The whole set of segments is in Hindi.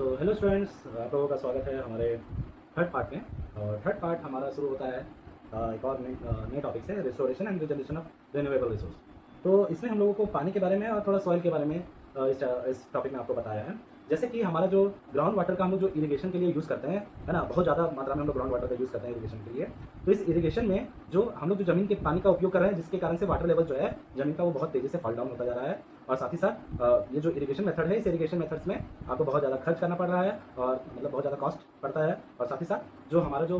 तो हेलो स्टूडेंट्स, आप लोगों का स्वागत है हमारे थर्ड पार्ट में। और थर्ड पार्ट हमारा शुरू होता है एक और नए टॉपिक से, restoration and reservation of renewable resource. तो इसमें हम लोगों को पानी के बारे में और थोड़ा सॉइल के बारे में इस टॉपिक में आपको बताया है। जैसे कि हमारा जो ग्राउंड वाटर का हम लोग जो इरिगेशन के लिए यूज़ करते हैं, है ना, बहुत ज़्यादा मात्रा में हम लोग ग्राउंड वाटर का यूज़ करते हैं इरिगेशन के लिए। तो इस इरिगेशन में जो हम लोग जो ज़मीन के पानी का उपयोग कर रहे हैं, जिसके कारण से वाटर लेवल जो है ज़मीन का वो बहुत तेज़ी से फॉल डाउन होता जा रहा है। और साथ ही साथ ये जो इरिगेशन मेथड है, इस इरिगेशन मेथड्स में आपको बहुत ज़्यादा खर्च करना पड़ रहा है और मतलब बहुत ज़्यादा कॉस्ट पड़ता है। और साथ ही साथ जो हमारा जो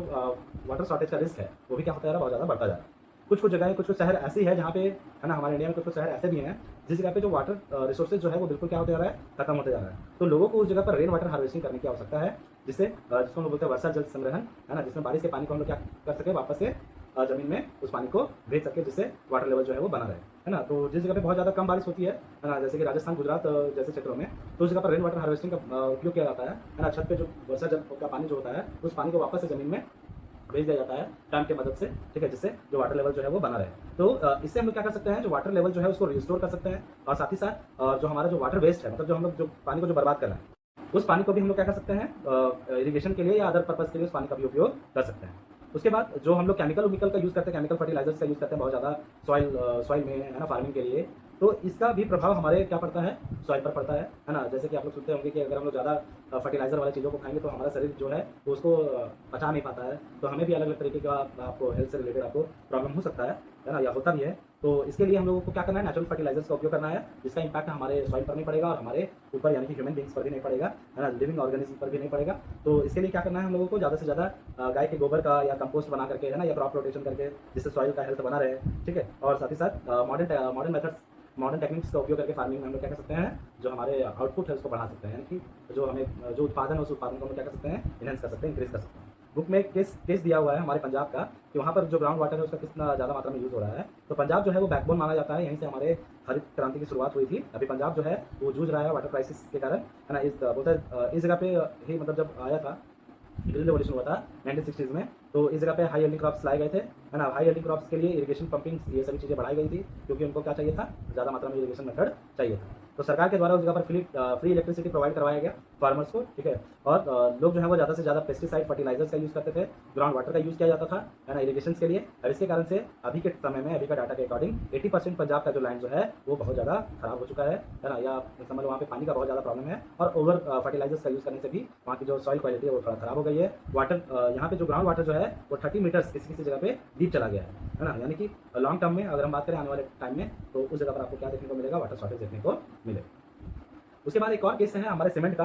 वाटर शॉर्टेज का रिस्क है, वो भी क्या होता जा रहा है, बहुत ज़्यादा बढ़ता जा रहा है। कुछ-कुछ जगहें, कुछ-कुछ शहर ऐसी है जहाँ पे, है ना, हमारे इंडिया में कुछ-कुछ शहर ऐसे भी हैं जिस जगह पे जो वाटर रिसोर्सेज जो है वो बिल्कुल क्या होते जा रहा है, खत्म होते जा रहा है। तो लोगों को उस जगह पर रेन वाटर हार्वेस्टिंग करने की आवश्यकता है, जिससे जिसको हम लोग बोलते हैं वर्षा जल संग्रहण, है ना, जिसमें बारिश के पानी को हम लोग क्या कर सके, वापस से ज़मीन में उस पानी को भेज सके, जिससे वाटर लेवल जो है वो बना रहे, है ना। तो जिस जगह पे बहुत ज़्यादा कम बारिश होती है ना, जैसे कि राजस्थान, गुजरात जैसे क्षेत्रों में, तो उस जगह पर रेन वाटर हार्वेस्टिंग का उपयोग किया जाता है ना। छत पे जो वर्षा जल का पानी जो होता है, उस पानी को वापस से ज़मीन में भेज दिया जाता है टैंक की मदद से, ठीक है, जिससे जो वाटर लेवल जो है वो बना रहे। तो इससे हम लोग क्या कर सकते हैं, जो वाटर लेवल जो है उसको रिस्टोर कर सकते हैं। और साथ ही साथ जो हमारा जो वाटर वेस्ट है, मतलब जो हम लोग जो पानी को जो बर्बाद कर रहे हैं, उस पानी को भी हम लोग क्या कर सकते हैं, इरिगेशन के लिए या अदर पर्पज़ के लिए उस पानी का भी उपयोग कर सकते हैं। उसके बाद जो हम लोग केमिकल उमिकल का यूज़ करते हैं, केमिकल फर्टिलाइजर्स का यूज़ करते हैं बहुत ज़्यादा सॉइल में, है ना, फार्मिंग के लिए, तो इसका भी प्रभाव हमारे क्या पड़ता है, सॉइल पर पड़ता है ना। जैसे कि आप लोग सुनते होंगे कि अगर हम लोग ज़्यादा फर्टिलाइजर वाली चीज़ों को खाएंगे तो हमारा शरीर जो है वो उसको पचा नहीं पाता है। तो हमें भी अलग अलग तरीके का आपको हेल्थ से रिलेटेड आपको प्रॉब्लम हो सकता है ना, या होता भी है। तो इसके लिए हम लोगों को क्या करना है, नेचुरल फर्टिलाइजर्स का उपयोग करना है, जिसका इंपैक्ट हमारे सॉइल पर नहीं पड़ेगा और हमारे ऊपर यानी कि ह्यूमन बींग्स पर भी नहीं पड़ेगा, है ना, लिविंग ऑर्गेनिज्म पर भी नहीं पड़ेगा। तो इसके लिए क्या करना है हम लोगों को, ज़्यादा से ज़्यादा गाय के गोबर का या कंपोस्ट बना करके, है ना, या क्रॉप रोटेशन करके, जिससे सॉइल का हेल्थ बना रहे, ठीक है। और साथ ही साथ मॉडर्न मेथड्स, मॉडर्न टेक्निक्स का उपयोग करके फार्मिंग में हम लोग क्या कर सकते हैं, जो हमारे आउटपुट है उसको बढ़ा सकते हैं, यानी कि जो हमें जो उत्पादन है उस उत्पादन को हम लोग क्या कर सकते हैं, इनहेंस कर सकते हैं, इंक्रीज कर सकते हैं। बुक में एक केस दिया हुआ है हमारे पंजाब का, कि वहाँ पर जो ग्राउंड वाटर है उसका कितना ज़्यादा मात्रा में यूज़ हो रहा है। तो पंजाब जो है वो बैकबोन माना जाता है, यहीं से हमारे हरित क्रांति की शुरुआत हुई थी। अभी पंजाब जो है वो जूझ रहा है वाटर क्राइसिस के कारण, है ना। बोलता है इस जगह पे ही, मतलब जब आया था, ग्रीन रेवोल्यूशन हुआ था 1960s में, तो इस जगह पे हाई यील्डिंग क्रॉप्स लाए गए थे, है ना। हाई यील्डिंग क्रॉप्स के लिए इरिगेशन, पंपिंग, ये सभी चीज़ें बढ़ाई गई थी, क्योंकि उनको क्या चाहिए था, ज़्यादा मात्रा में इरिगेशन मेथड चाहिए था। तो सरकार के द्वारा उस जगह पर फ्री इलेक्ट्रिसिटी प्रोवाइड करवाया गया फार्मर्स को, ठीक है। और लोग जो है वो ज़्यादा से ज़्यादा पेस्टिसाइड, फर्टिलाइजर्स का यूज़ करते थे, ग्राउंड वाटर का यूज़ किया जाता था, है ना, इरिगेशन के लिए। और इसके कारण से अभी के समय में, अभी का डाटा के अकॉर्डिंग 80% पंजाब का जो लैंड जो है वो बहुत ज़्यादा खराब हो चुका है ना, या समझ लो वहाँ पे पानी का बहुत ज़्यादा प्रॉब्लम है। और ओवर फर्टिलाइजर्स का यूज़ करने से भी वहाँ की जो सॉइल क्वालिटी है वो थोड़ा खराब हो गई है। वाटर यहाँ पे जो ग्राउंड वाटर जो है वो 30 मीटर्स किसी किसी जगह पे डीप चला गया है ना। यानी कि लॉन्ग टर्म में अगर हम बात करें आने वाले टाइम में, तो उस जगह पर आपको क्या देखने को मिलेगा, वाटर शॉर्टेज देखने को मिलेगा। उसके बाद एक और केस है हमारे सीमेंट का,